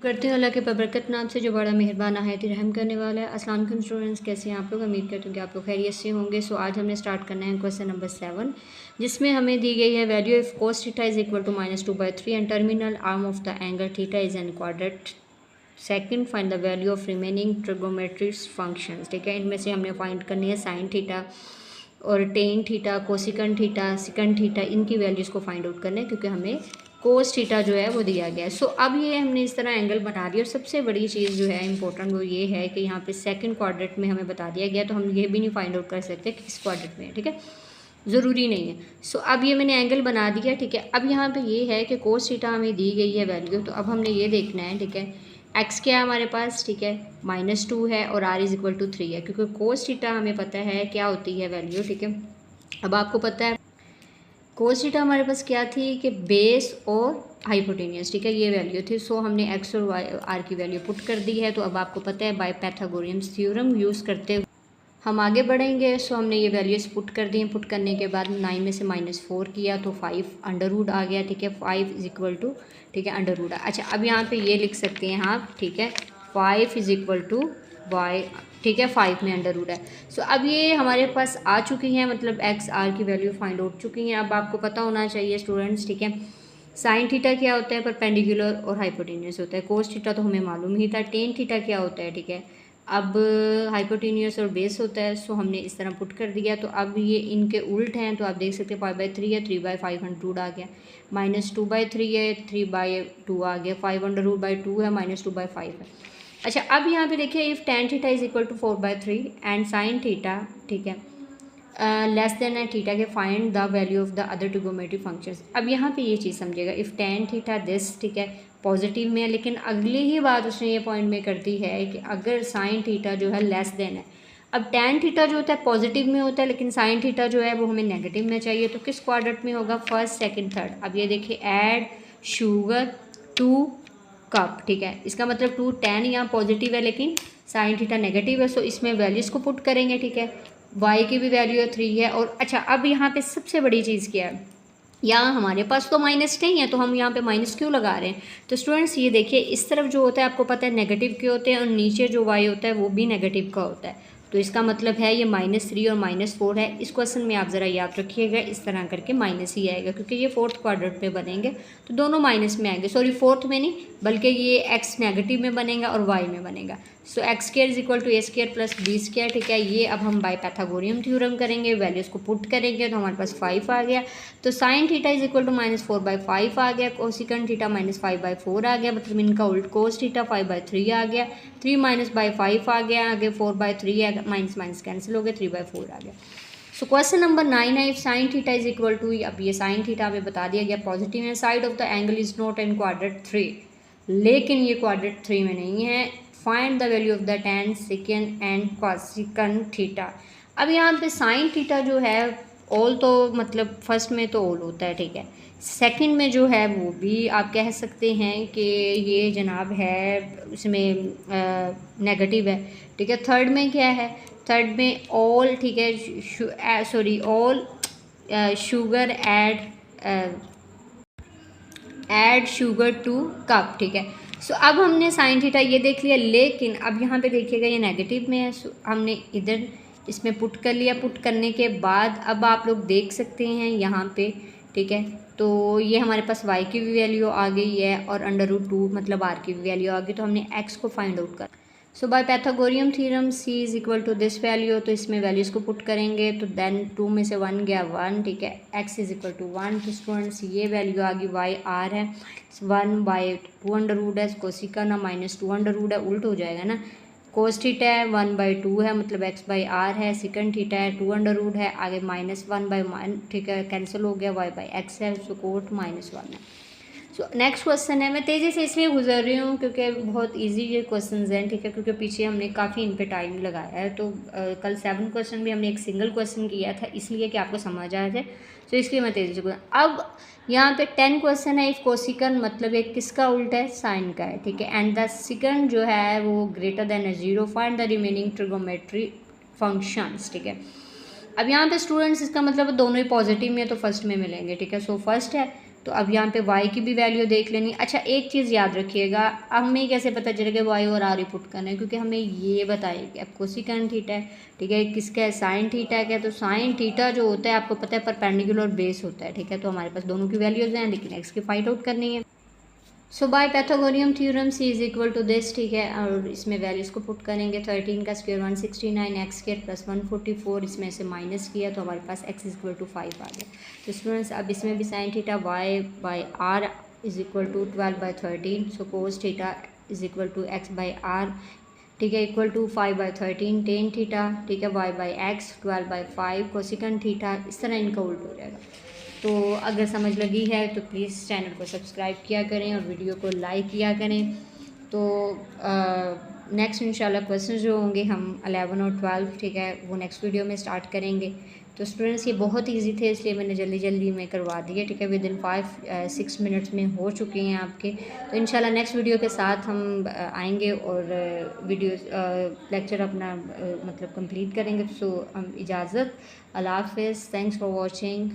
करती हूँ अल्लाह के बरकत नाम से जो बड़ा मेहरबान है रहम करने वाला है। अस्सलाम वालेकुम स्टूडेंट्स, कैसे हैं आप लोग? उम्मीद करती हूँ कि आप लोग खैरियत से होंगे। सो आज हमने स्टार्ट करना है क्वेश्चन नंबर 7, जिसमें हमें दी गई है value of cos theta is equal to -2/3 and terminal arm of the angle theta is an quadrant. Second, find the value of remaining trigonometry functions. ठीक है, इनमें से हमने फाइंड करनी है साइन थीटा और tan theta, cosecant theta, secant theta, इनकी values को फाइंड आउट करना है क्योंकि हमें कोस थीटा जो है वो दिया गया है। सो अब ये हमने इस तरह एंगल बना दिया और सबसे बड़ी चीज़ जो है इंपॉर्टेंट वो ये है कि यहाँ पे सेकंड क्वाड्रेंट में हमें बता दिया गया, तो हम ये भी नहीं फाइंड आउट कर सकते कि किस क्वाड्रेंट में है। ठीक है, ज़रूरी नहीं है। सो अब ये मैंने एंगल बना दिया। ठीक है, अब यहाँ पे ये है कि कोस थीटा हमें दी गई है वैल्यू, तो अब हमने ये देखना है। ठीक है, एक्स क्या है हमारे पास? ठीक है, -2 है और r इज इक्वल टू 3 है, क्योंकि कोस थीटा हमें पता है क्या होती है वैल्यू। ठीक है, अब आपको पता है कोस थीटा हमारे पास क्या थी कि बेस और हाइपोटेनियस। ठीक है, ये वैल्यू थी। सो हमने एक्स और वाई आर की वैल्यू पुट कर दी है। तो अब आपको पता है बाय पाइथागोरियंस थ्योरम यूज़ करते हुए हम आगे बढ़ेंगे। सो हमने ये वैल्यूज़ पुट कर दी हैं। पुट करने के बाद 9 में से -4 किया तो 5 अंडर रूट आ गया। ठीक है, 5 इज इक्वल टू, ठीक है, अंडर रूट। अच्छा, अब यहाँ पे ये लिख सकते हैं आप। ठीक है, 5 इज इक्वल टू वाई। ठीक है, 5 में अंडर रूट है। सो अब ये हमारे पास आ चुकी हैं, मतलब एक्स आर की वैल्यू फाइंड आउट चुकी हैं। अब आपको पता होना चाहिए स्टूडेंट्स, ठीक है, साइन थीटा क्या होता है? परपेंडिकुलर और हाइपोटेनियस होता है। कोस थीटा तो हमें मालूम ही था। टेन थीटा क्या होता है? ठीक है, अब हाइपोटेनियस और बेस होता है। सो हमने इस तरह पुट कर दिया। तो अब ये इनके उल्ट हैं, तो आप देख सकते हैं 5/3 है, 3/5 अंडर रूट आ गया। -2/3 है, 3/2 आ गया। 5 अंडर रूट बाई 2 है, -2/5 है। अच्छा, अब यहाँ पे देखिए if tan theta is equal to 4/3 and sine theta, ठीक है, लेस देन है थीटा के, find the value of the other trigonometry functions. अब यहाँ पे ये चीज़ समझिएगा, इफ़ tan थीटा दिस, ठीक है, पॉजिटिव में है, लेकिन अगली ही बात उसने ये पॉइंट में कर दी है कि अगर साइन थीटा जो है लेस देन है। अब tan थीटा जो होता है पॉजिटिव में होता है, लेकिन साइन थीटा जो है वो हमें नेगेटिव में चाहिए, तो किस क्वाड्रेंट में होगा? First, second, third. अब ये देखिए, ऐड शुगर टू कप। ठीक है, इसका मतलब 2 tan यहाँ पॉजिटिव है लेकिन साइन थीटा नेगेटिव है। सो इसमें वैल्यूज़ को पुट करेंगे। ठीक है, y की भी वैल्यू है 3 है। और अच्छा, अब यहाँ पे सबसे बड़ी चीज़ क्या है, यहाँ हमारे पास तो माइनस नहीं है, तो हम यहाँ पे माइनस क्यों लगा रहे हैं? तो स्टूडेंट्स ये देखिए, इस तरफ जो होता है आपको पता है नेगेटिव के होते हैं और नीचे जो y होता है वो भी नेगेटिव का होता है। तो इसका मतलब है ये -3 और -4 है। इस क्वेश्चन में आप ज़रा याद रखिएगा, इस तरह करके माइनस ही आएगा क्योंकि ये फोर्थ क्वाड्रेंट में बनेंगे, तो दोनों माइनस में आएंगे। सॉरी, फोर्थ में नहीं, बल्कि ये x नेगेटिव में बनेगा और y में बनेगा। So x² is equal to a² plus b²। ठीक है, ये अब हम बाय पाइथागोरियन थ्योरम करेंगे, वैल्यूज़ को पुट करेंगे तो हमारे पास 5 आ गया। तो sine theta is equal to -4/5 आ गया। कोसिकन थीटा -5/4 आ गया, मतलब इनका उल्ट कोस थीटा 5/3 आ गया। 3 -5 आ गया, आगे 4/3 है, माइनस माइनस कैंसिल हो गया, 3/4 आ गया। सो क्वेश्चन नंबर 9 है, if sine theta is equal to, अब ये साइन थीटा हमें बता दिया गया पॉजिटिव है, side of the angle is not in quadrant 3, लेकिन ये क्वाड्रेंट 3 में नहीं है। Find the value of the tan, सिकन and कोसिकन theta. अब यहाँ पे साइन थीटा जो है ऑल, तो मतलब फर्स्ट में तो ऑल होता है, ठीक है, सेकंड में जो है वो भी आप कह सकते हैं कि ये जनाब है उसमें नेगेटिव है। ठीक है, थर्ड में क्या है? थर्ड में ऑल, ठीक है, sorry, all sugar add sugar to cup. ठीक है, सो अब हमने साइन थीटा ये देख लिया, लेकिन अब यहाँ पे देखिएगा ये नेगेटिव में है। सो हमने इधर इसमें पुट कर लिया। पुट करने के बाद अब आप लोग देख सकते हैं यहाँ पे, ठीक है, तो ये हमारे पास y की भी वैल्यू आ गई है और √2 मतलब r की भी वैल्यू आ गई। तो हमने x को फाइंड आउट कर। So by Pythagorean theorem c is equal to this value, तो इसमें वैल्यूज़ को पुट करेंगे तो देन 2 में से 1 गया 1। ठीक है, x इज इक्वल टू 1। तो स्टूडेंट्स ये वैल्यू आ गई y r है 1/2 अंडर रूट है, कोसिकन ना -2 अंडर रूट है, उल्ट हो जाएगा ना। कोस थीटा है 1/2 है, मतलब x/r है। सिकन थीटा है 2 अंडर रूट है, आगे -1/1, ठीक है, कैंसिल हो गया, y/x है, सो कोट -1 है। सो नेक्स्ट क्वेश्चन है, मैं तेज़ी से इसलिए गुजर रही हूँ क्योंकि बहुत इजी ये क्वेश्चंस हैं, ठीक है, क्योंकि पीछे हमने काफ़ी इन पे टाइम लगाया है। तो कल 7 क्वेश्चन भी हमने एक सिंगल क्वेश्चन किया था, इसलिए कि आपको समझ आ जाए, तो इसलिए मैं तेज़ी से गुजर। अब यहाँ पे 10 क्वेश्चन है, इफ कोसिकन मतलब एक किसका उल्टा है? साइन का है, ठीक है, एंड द सिकन जो है वो greater than 0, find the remaining trigonometry functions. ठीक है, अब यहाँ पे स्टूडेंट्स इसका मतलब दोनों ही पॉजिटिव में है तो फर्स्ट में मिलेंगे। ठीक है, सो फर्स्ट है तो अब यहाँ पे y की भी वैल्यू देख लेनी। अच्छा एक चीज़ याद रखिएगा, हमें कैसे पता चलेगा y और r पुट करना है, क्योंकि हमें ये बताइए कि अब कोसिकेंट थीटा है, ठीक है, किसका है, साइन थीटा है क्या, तो साइन थीटा जो होता है आपको पता है परपेंडिकुलर बेस होता है, ठीक है। तो हमारे पास दोनों की वैल्यूज़ हैं, लेकिन x की फाइंड आउट करनी है। So by Pythagorean theorem C is equal to this, ठीक है, और इसमें वैल्यूज़ को पुट करेंगे। 13 का स्क्वायर 169, एक्स स्क्वायर प्लस 144, इसमें से माइनस किया तो हमारे पास x इज इक्वल टू 5 आ गया। तो स्टूडेंट्स अब इसमें भी sine theta y by R is equal to 12/13, so cos theta is equal to x by R, ठीक है, इक्वल टू 5/13, टेन थीटा, ठीक है, y by x 12/5, cosecant theta, इस तरह इनका उल्ट हो जाएगा। तो अगर समझ लगी है तो प्लीज़ चैनल को सब्सक्राइब किया करें और वीडियो को लाइक किया करें। तो नेक्स्ट इंशाल्लाह क्वेश्चन जो होंगे हम 11 और 12, ठीक है, वो नेक्स्ट वीडियो में स्टार्ट करेंगे। तो स्टूडेंट्स ये बहुत इजी थे, इसलिए मैंने जल्दी जल्दी में करवा दिए, ठीक है, विद इन 5-6 मिनट्स में हो चुके हैं आपके। तो इंशाल्लाह नेक्स्ट वीडियो के साथ हम आएंगे और वीडियो लेक्चर अपना मतलब कंप्लीट करेंगे। सो हम इजाज़त, अल्लाह हाफ़िज़, थैंक्स फॉर वॉचिंग।